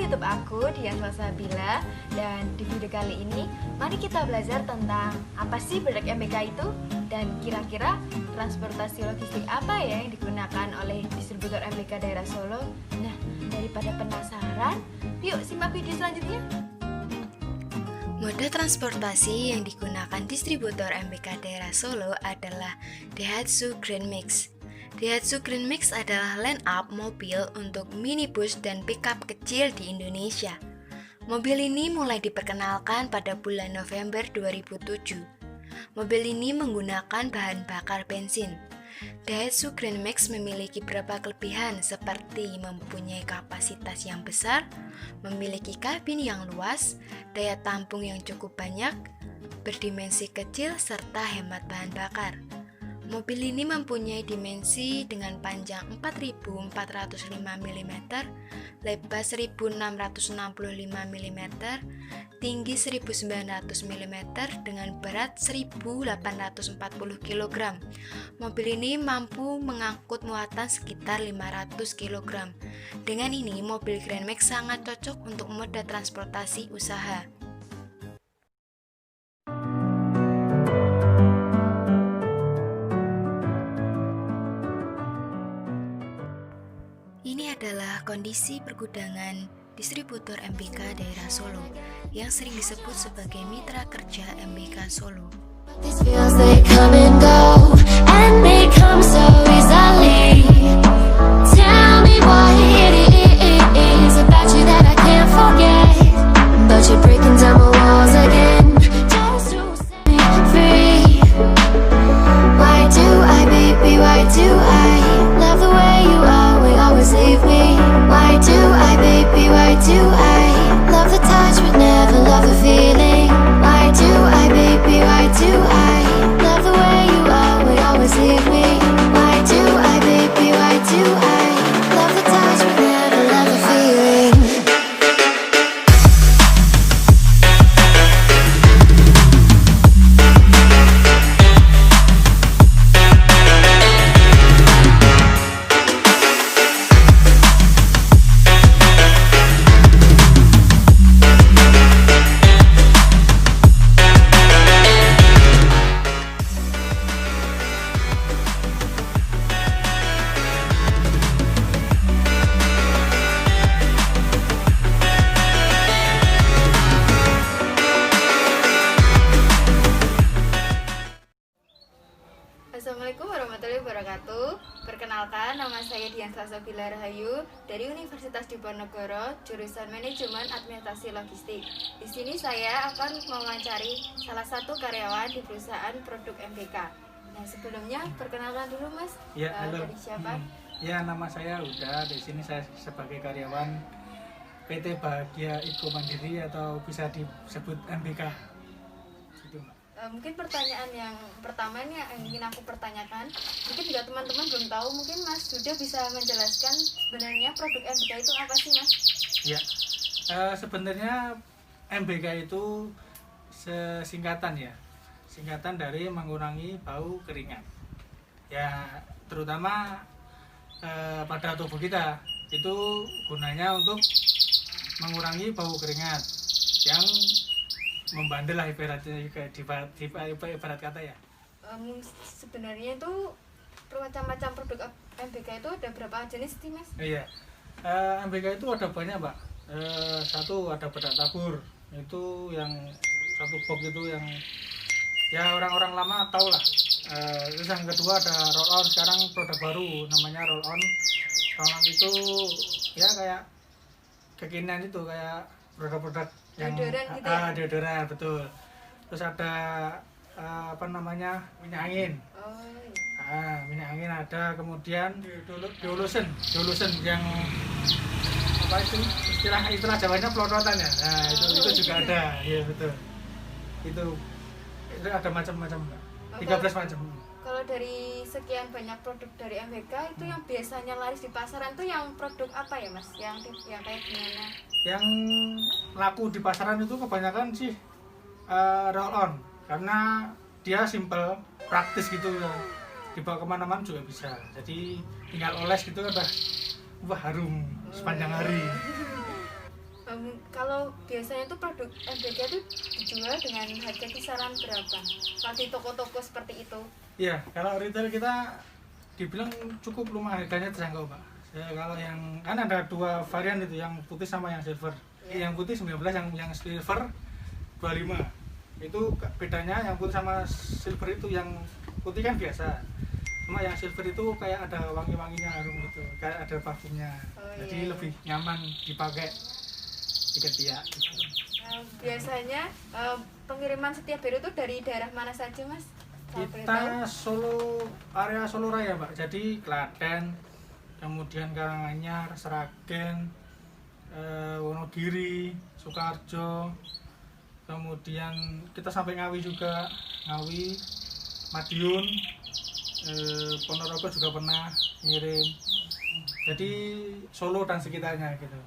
YouTube aku, Dian Salsabila. Dan di video kali ini, mari kita belajar tentang apa sih produk MBK itu dan kira-kira transportasi logistik apa ya yang digunakan oleh distributor MBK daerah Solo. Nah, daripada penasaran, yuk simak video selanjutnya. Moda transportasi yang digunakan distributor MBK daerah Solo adalah Daihatsu Grand Mix. Daihatsu Grand Mix adalah line-up mobil untuk minibus dan pickup kecil di Indonesia. Mobil ini mulai diperkenalkan pada bulan November 2007. Mobil ini menggunakan bahan bakar bensin. Daihatsu Grand Mix memiliki beberapa kelebihan seperti mempunyai kapasitas yang besar, memiliki kabin yang luas, daya tampung yang cukup banyak, berdimensi kecil, serta hemat bahan bakar. Mobil ini mempunyai dimensi dengan panjang 4.405 mm, lebar 1.665 mm, tinggi 1.900 mm, dengan berat 1.840 kg. Mobil ini mampu mengangkut muatan sekitar 500 kg. Dengan ini, mobil Grand Max sangat cocok untuk moda transportasi usaha. Ini adalah kondisi pergudangan distributor MBK daerah Solo yang sering disebut sebagai mitra kerja MBK Solo. These feels they come and go, and they come so easily. Tell me what it is about you that I can't forget, but you're breaking down my walls again, just to set me free. Why do I, baby, why do I love the way you always leave me? Why do I, baby, why do I love the touch but never love the feeling? Why do I, baby, why do I love the way you always leave me? Why do I, baby, why do I love the touch but never love the feeling? Assalamualaikum warahmatullahi wabarakatuh. Perkenalkan, nama saya Dian Salsabila Rahayu dari Universitas Diponegoro, jurusan Manajemen Administrasi Logistik. Di sini saya akan mewawancari salah satu karyawan di perusahaan produk MBK. Nah, sebelumnya perkenalkan dulu, Mas. Ya, halo. Dari siapa? Ya, nama saya Uda. Di sini saya sebagai karyawan PT Bahagia Iko Mandiri atau bisa disebut MBK. Gitu, Mbak. Mungkin pertanyaan yang pertama ini yang ingin aku pertanyakan, mungkin juga teman-teman belum tahu, mungkin Mas sudah bisa menjelaskan sebenarnya produk MBK itu apa sih, Mas? Ya, sebenarnya MBK itu singkatan ya, singkatan dari mengurangi bau keringat. Ya, terutama pada tubuh kita itu gunanya untuk mengurangi bau keringat yang membandel lah ibaratnya, ibarat kata ya. Sebenarnya itu macam-macam produk MBK itu ada berapa jenis sih, Mas? Iya, MBK itu ada banyak, Mbak. Satu ada bedak tabur, itu yang satu box itu yang ya orang-orang lama tahu lah. Terus yang kedua ada roll on, sekarang produk baru namanya roll on. Roll on itu ya kayak kekinian itu, kayak produk-produk yang deodoran gitu ya? Deodoran, betul. Terus ada minyak angin. Oh, iya. Minyak angin ada, kemudian diolution yang apa itu istilah Jawanya pelototan ya. Nah, itu juga ada. Iya, betul. Itu ada macam-macam, Mbak. 13 macam. Kalau dari sekian banyak produk dari MBK itu yang biasanya laris di pasaran itu yang produk apa ya, Mas? Yang kayak gimana? Yang laku di pasaran itu kebanyakan sih roll on, karena dia simple, praktis gitu ya. Dibawa kemana-mana juga bisa. Jadi tinggal oles gitu udah harum sepanjang hari. Kalau biasanya tuh produk MBK itu dijual dengan harga kisaran berapa? Kalau di toko-toko seperti itu? Iya, kalau retail kita dibilang cukup lumayan, harganya terjangkau Pak. Kalau yang kan ada dua varian itu, yang putih sama yang silver. Iya. Yang putih 19, yang silver 25. Itu bedanya, yang putih sama silver itu, yang putih kan biasa. Cuma yang silver itu kayak ada wangi-wanginya, harum gitu, kayak ada parfumnya. Oh, Jadi iya. lebih nyaman dipakai di ketiak gitu. Biasanya pengiriman setiap hari itu dari daerah mana saja Mas? Kalau boleh tahu? Kita Solo, area Solo Raya Pak. Jadi Klaten, kemudian Karanganyar, Sragen, Wonogiri, Sukoharjo, kemudian kita sampai Ngawi juga, Ngawi, Madiun, Ponorogo juga pernah ngirim. Jadi Solo dan sekitarnya gitu.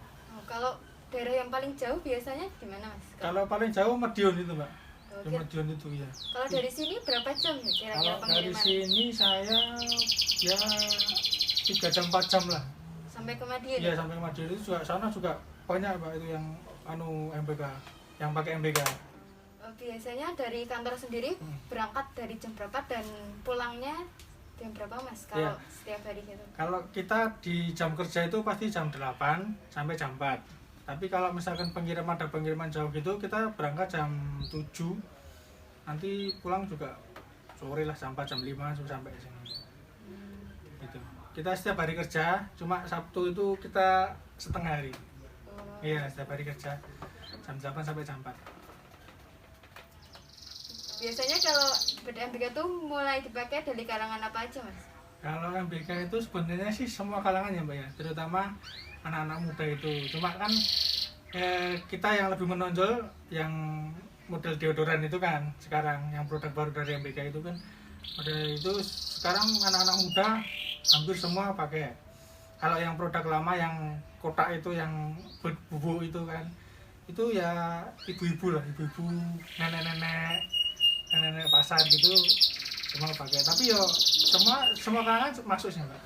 Kalau daerah yang paling jauh biasanya di mana Mas? Kalau paling jauh Madiun itu Pak. Oh, Di Madiun itu ya. Kalau dari sini berapa jam ya kira-kira Kalau dari pengiriman? sini saya ya 3 jam 4 jam lah. Sampai ke Madiun? Iya, sampai Madiun itu juga, sana juga banyak Pak itu yang MBK, yang pakai MBK. Biasanya dari kantor sendiri berangkat dari jam berapa dan pulangnya jam berapa Mas? Kalau Iya. setiap hari gitu? Kalau kita di jam kerja itu pasti jam 8 sampai jam 4. Tapi kalau misalkan ada pengiriman jauh gitu, kita berangkat jam 7. Nanti pulang juga sore lah, sampai jam 5 sampai sini. Gitu. Kita setiap hari kerja, cuma Sabtu itu kita setengah hari. Oh, Iya, setiap hari kerja jam 8 sampai jam 4. biasanya kalau MBK tuh mulai dipakai dari kalangan apa aja Mas? Kalau MBK itu sebenarnya sih semua kalangan ya Mbak ya, terutama anak-anak muda itu. Cuma kan kita yang lebih menonjol yang model deodoran itu kan sekarang, yang produk baru dari MBK itu kan, model itu sekarang anak-anak muda hampir semua pakai. Kalau yang produk lama yang kotak itu, yang bubuk itu kan, itu ya ibu-ibu lah, ibu-ibu, nenek-nenek pasar gitu semua pakai. Tapi yo semua kalangan masuknya Mbak.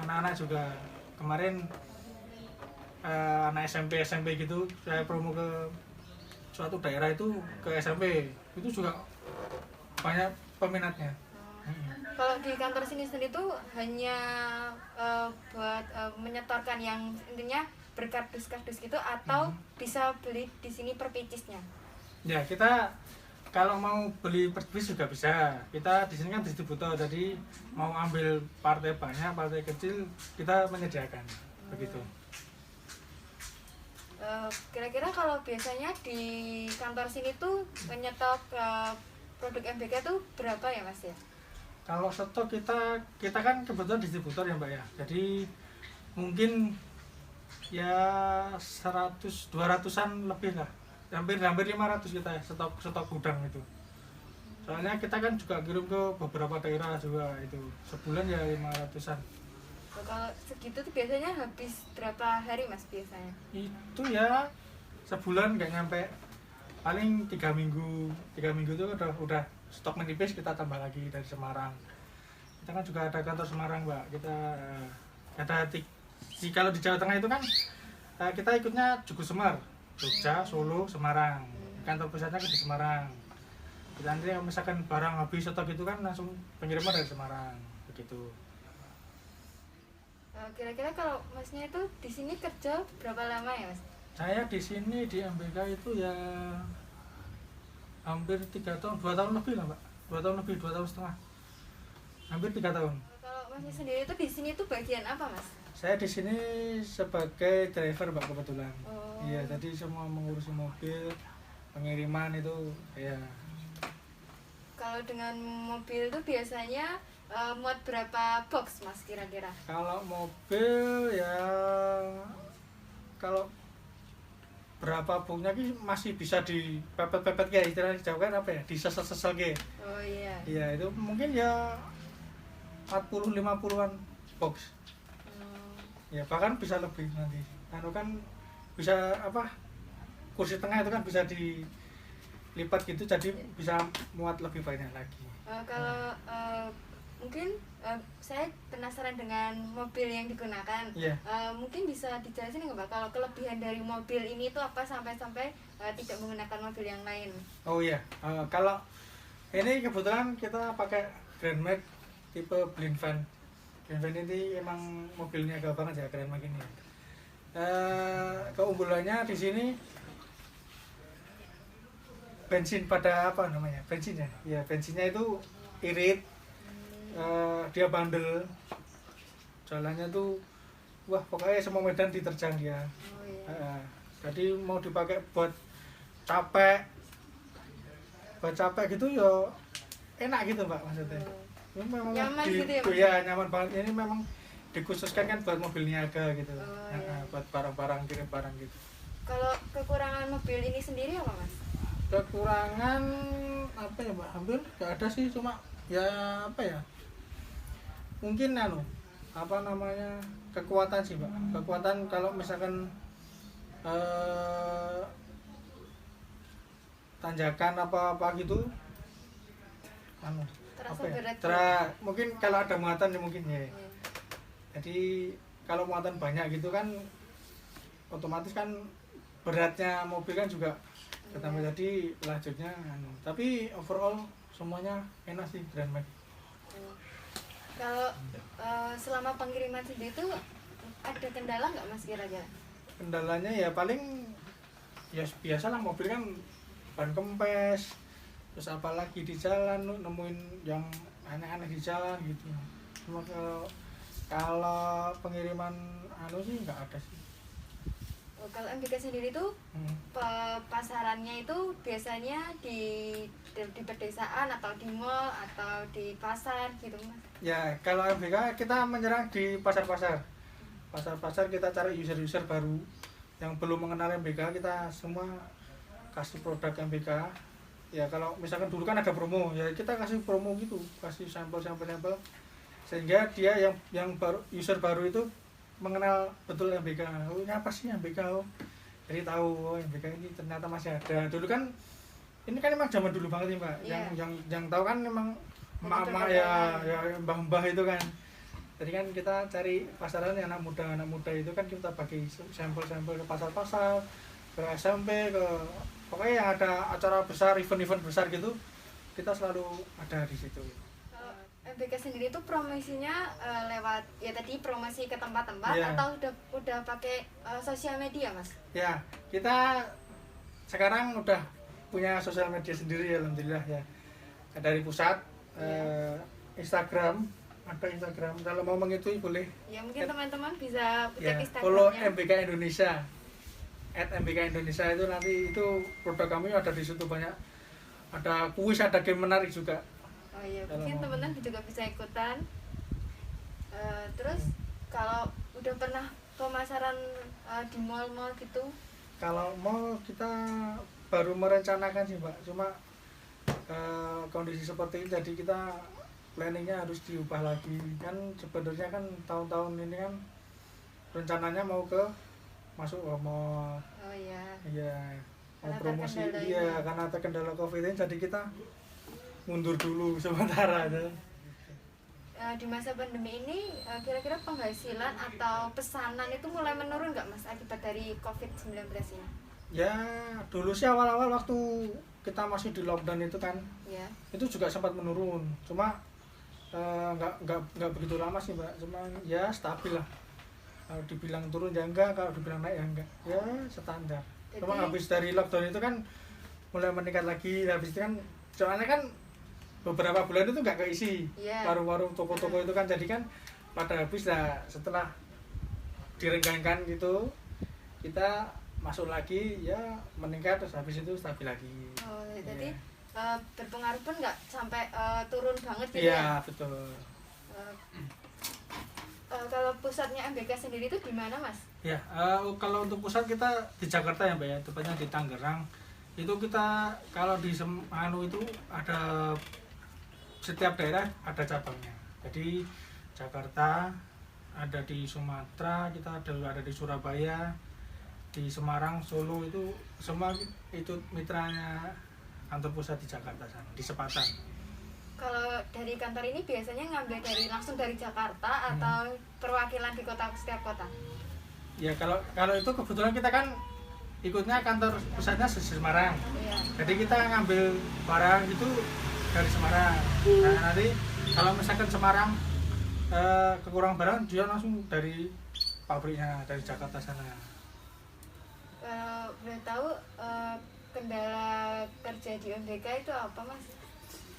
Anak-anak juga kemarin anak SMP gitu, saya promo ke suatu daerah itu, ke SMP itu juga banyak peminatnya. Kalau di kantor sini sendiri tuh hanya buat menyetorkan yang intinya berkardus-kardus gitu, atau bisa beli di sini per picisnya? Ya, kita kalau mau beli per piece juga bisa. Kita di sini kan distributor, jadi mau ambil partai banyak, partai kecil, kita menyediakan begitu. Kira-kira kalau biasanya di kantor sini tuh menyetok produk MBK tuh berapa ya Mas ya? Kalau stok kita kan kebetulan distributor ya Mbak ya. Jadi mungkin ya 200-an lebih lah. Hampir 500 kita stok gudang itu. Soalnya kita kan juga kirim ke beberapa daerah juga itu. Sebulan ya 500-an. Kalau segitu tuh biasanya habis berapa hari Mas biasanya? Itu ya sebulan nggak nyampe, paling 3 minggu. 3 minggu itu udah stok menipis, kita tambah lagi dari Semarang. Kita kan juga ada kantor Semarang Mbak. Kita ada kalau di Jawa Tengah itu kan kita ikutnya Jugu Semar, Jogja, Solo, Semarang. Kantor pusatnya di Semarang. Kita nanti misalkan barang habis stok itu kan langsung pengiriman dari Semarang begitu. Kira-kira kalau Masnya itu di sini kerja berapa lama ya Mas? Saya di sini di MBK itu ya hampir 3 tahun, 2 tahun lebih lah Mbak. 2 tahun lebih, 2 tahun setengah. Hampir 3 tahun. Kalau Masnya sendiri itu di sini tuh bagian apa Mas? Saya di sini sebagai driver Mbak kebetulan. Oh. Iya, jadi semua mengurusi mobil, pengiriman itu ya. Kalau dengan mobil tuh biasanya muat berapa box Mas kira-kira? Kalau mobil ya, kalau berapa boxnya masih bisa dipepet-pepet kayak istilahnya Jawa kan apa ya, disesel-sesel kayak. Oh iya. Iya, itu mungkin ya 40-50-an box. Ya bahkan bisa lebih nanti. Anu kan bisa apa, kursi tengah itu kan bisa dilipat gitu, jadi bisa muat lebih banyak lagi. Kalau mungkin saya penasaran dengan mobil yang digunakan. Iya. Mungkin bisa dijelasin nggak Pak kalau kelebihan dari mobil ini itu apa sampai tidak menggunakan mobil yang lain? Oh iya, kalau ini kebetulan kita pakai Grand Max tipe blind van. Blind van ini emang mobilnya gak banget ya Grand Max ini. Keunggulannya di sini bensin pada apa namanya? Bensinnya. Ya, bensinnya itu irit. Dia bandel. Jalannya tuh wah pokoknya semua medan diterjang dia. Oh iya. Jadi mau dipakai buat capek gitu ya enak gitu Mbak maksudnya. Ini memang Nyaman gitu ya, Mas? ya nyaman banget. Ini memang dikhususkan kan buat mobil niaga gitu. Oh, iya. Buat barang-barang kirim barang gitu. Kalau kekurangan mobil ini sendiri apa Mas? Kekurangan apa ya Mbak? Hampir nggak ada sih, cuma ya apa ya? Mungkin apa namanya? Kekuatan sih Mbak. Kekuatan kalau misalkan tanjakan apa gitu Terasa apa ya? berat. Mungkin kalau ada muatan ya mungkin ya. Iya. Jadi kalau muatan banyak gitu kan otomatis kan beratnya mobil kan juga bertambah, jadi lajutnya tapi overall semuanya enak sih Grand Max. Kalau selama pengiriman sendiri itu ada kendala nggak Mas kira-kira? Kendalanya ya paling ya biasalah, mobil kan ban kempes, terus apalagi di jalan nemuin yang aneh-aneh di jalan gitu. Cuma kalau pengiriman sih nggak ada sih. Kalau MBK sendiri tuh pasarannya itu biasanya di pedesaan atau di mall atau di pasar gitu Mas? Ya kalau MBK kita menyerang di pasar-pasar. Pasar-pasar kita cari user-user baru yang belum mengenal MBK, kita semua kasih produk MBK. Ya kalau misalkan dulu kan ada promo, ya kita kasih promo gitu, kasih sampel sehingga dia yang baru, user baru itu mengenal betul MBK. Oh ini apa sih MBK? Jadi tahu oh MBK ini ternyata masih ada. Dulu kan ini kan emang zaman dulu banget nih Mbak. Iya. Yang tahu kan memang emak-emak ya mbah-mbah itu kan. Jadi kan kita cari pasaran yang anak muda itu kan kita bagi sampel-sampel ke pasar-pasar, ke SMP, ke pokoknya yang ada acara besar, event-event besar gitu, kita selalu ada di situ. MBK sendiri itu promosinya lewat ya tadi promosi ke tempat-tempat Iya. atau udah pakai sosial media Mas? Ya, kita sekarang udah punya sosial media sendiri alhamdulillah ya. Dari pusat Instagram, ada Instagram. Kalau mau mengikuti boleh. Ya mungkin teman-teman bisa Ya, cek follow Instagramnya. MBK Indonesia. @MBK Indonesia itu nanti itu produk kami ada di situ, banyak. Ada kuis, ada game menarik juga. Oh iya, Kalau mungkin mau. teman-teman juga bisa ikutan. Terus kalau udah pernah pemasaran di mall-mall gitu? Kalau mau kita baru merencanakan sih Mbak, cuma kondisi seperti ini jadi kita planningnya harus diubah lagi. Kan sebenarnya kan tahun-tahun ini kan rencananya mau masuk ke mall. Oh iya. Iya, mau Karena promosi. terkendala Iya, ini. karena terkendala Covid ini jadi kita mundur dulu sementara. Di masa pandemi ini kira-kira penghasilan atau pesanan itu mulai menurun nggak Mas akibat dari COVID-19 ini? Ya, dulu sih awal-awal waktu kita masih di lockdown itu kan, Ya. itu juga sempat menurun. Cuma nggak begitu lama sih Mbak, cuma ya stabil lah. Kalau dibilang turun ya enggak, kalau dibilang naik ya enggak, ya standar. Cuma Jadi- habis dari lockdown itu kan mulai meningkat lagi. Habis itu kan soalnya kan beberapa bulan itu nggak keisi. Iya. Warung-warung, toko-toko itu kan jadi kan pada habis lah. Setelah direnggangkan gitu, kita masuk lagi ya meningkat, terus habis itu stabil lagi. Oh, jadi Iya. berpengaruh pun nggak sampai turun banget gitu Iya, ya? betul. Kalau pusatnya MBK sendiri itu di mana Mas? Ya, kalau untuk pusat kita di Jakarta ya Mbak ya, tepatnya di Tangerang. Itu kita kalau di itu ada setiap daerah ada cabangnya. Jadi Jakarta, ada di Sumatera, kita ada di Surabaya, di Semarang, Solo, itu semua itu mitranya kantor pusat di Jakarta sana, di Sepatan. Kalau dari kantor ini biasanya ngambil langsung dari Jakarta atau perwakilan di setiap kota? Ya kalau itu kebetulan kita kan ikutnya kantor pusatnya di Semarang. Iya. Jadi kita ngambil barang itu dari Semarang. Nah, nanti kalau misalkan Semarang kekurangan barang, dia langsung dari pabriknya, dari Jakarta sana. Kalau boleh tahu kendala kerja di MBK itu apa, Mas?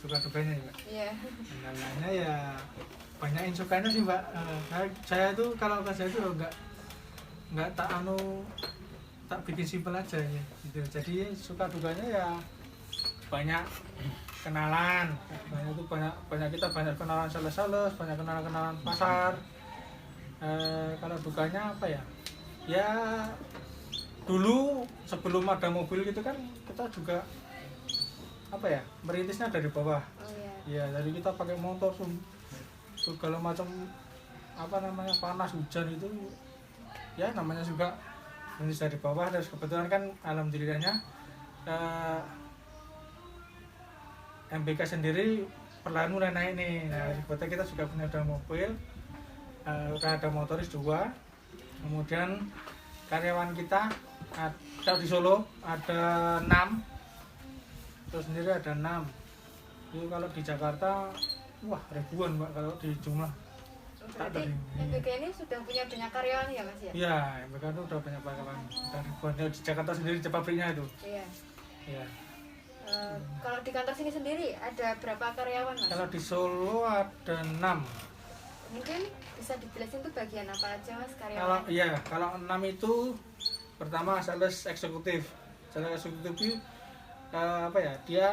Suka-dukanya ya, Mbak. Iya. Kendalanya ya banyak insukanya sih, Mbak. Saya tuh kalau kerja itu nggak tak bikin simpel aja ya gitu. Jadi suka-dukanya ya banyak kenalan, banyak kita banyak kenalan sales, banyak kenalan pasar. Kalau dukanya apa ya? Ya dulu sebelum ada mobil gitu kan kita juga apa ya, merintisnya dari bawah. Oh iya. Ya jadi kita pakai motor segala macam, apa namanya, panas hujan itu ya namanya juga merintis dari bawah. Terus kebetulan kan alhamdulillahnya MBK sendiri perlahan mulai naik nih. Nah sebetulnya kita juga punya ada mobil, udah ada motoris 2, kemudian karyawan kita ada di Solo ada 6, terus sendiri ada 6. Itu kalau di Jakarta wah ribuan, Mbak, kalau di jumlah. Berarti MBK ini sudah punya banyak karyawan ya, Mas ya? Iya, MBK itu udah banyak karyawan, udah ribuan. Ya, di Jakarta sendiri di pabriknya itu. Iya. Iya. Kalau di kantor sini sendiri ada berapa karyawan, Mas? Kalau di Solo ada 6. Mungkin bisa dijelasin tuh bagian apa aja, Mas, Kalau karyawan? kalau 6 itu pertama sales eksekutif. Sales eksekutif itu apa ya? Dia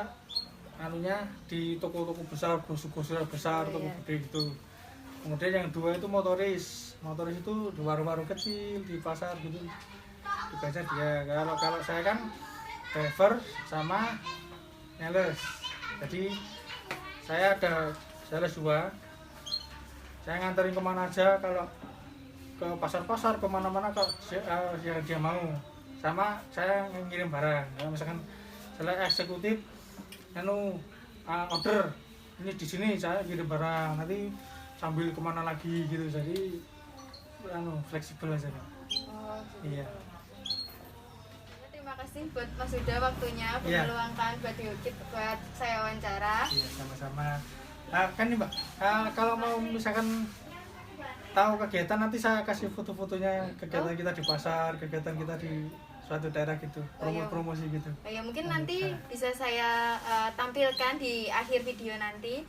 anunya di toko-toko besar, grosir besar, toko gede gitu. Kemudian yang 2 itu motoris. Motoris itu di warung-warung kecil, di pasar gitu. Tugasnya dia. Kalau saya kan driver sama sales. Jadi saya ada sales 2. Saya nganterin kemana aja, kalau ke pasar-pasar, kemana-mana kalau dia mau. Sama saya ngirim barang. Ya, misalkan saya eksekutif, order ini di sini saya kirim barang, nanti sambil kemana lagi gitu. Jadi fleksibel aja. Oh, gitu. Iya. Terima kasih buat Mas Huda waktunya meluangkan buat saya wawancara. Iya, sama-sama. Kan nih, Mbak, kalau mau misalkan tahu kegiatan, nanti saya kasih foto-fotonya kegiatan kita di pasar, kegiatan kita di suatu daerah gitu, promosi gitu. Oh ya, mungkin nanti bisa saya tampilkan di akhir video nanti.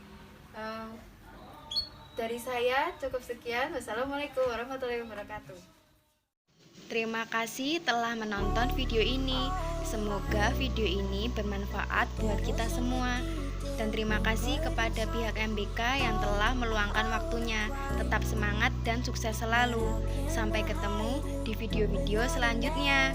Dari saya cukup sekian. Wassalamualaikum warahmatullahi wabarakatuh. Terima kasih telah menonton video ini. Semoga video ini bermanfaat buat kita semua. Dan terima kasih kepada pihak MBK yang telah meluangkan waktunya. Tetap semangat dan sukses selalu. Sampai ketemu di video-video selanjutnya.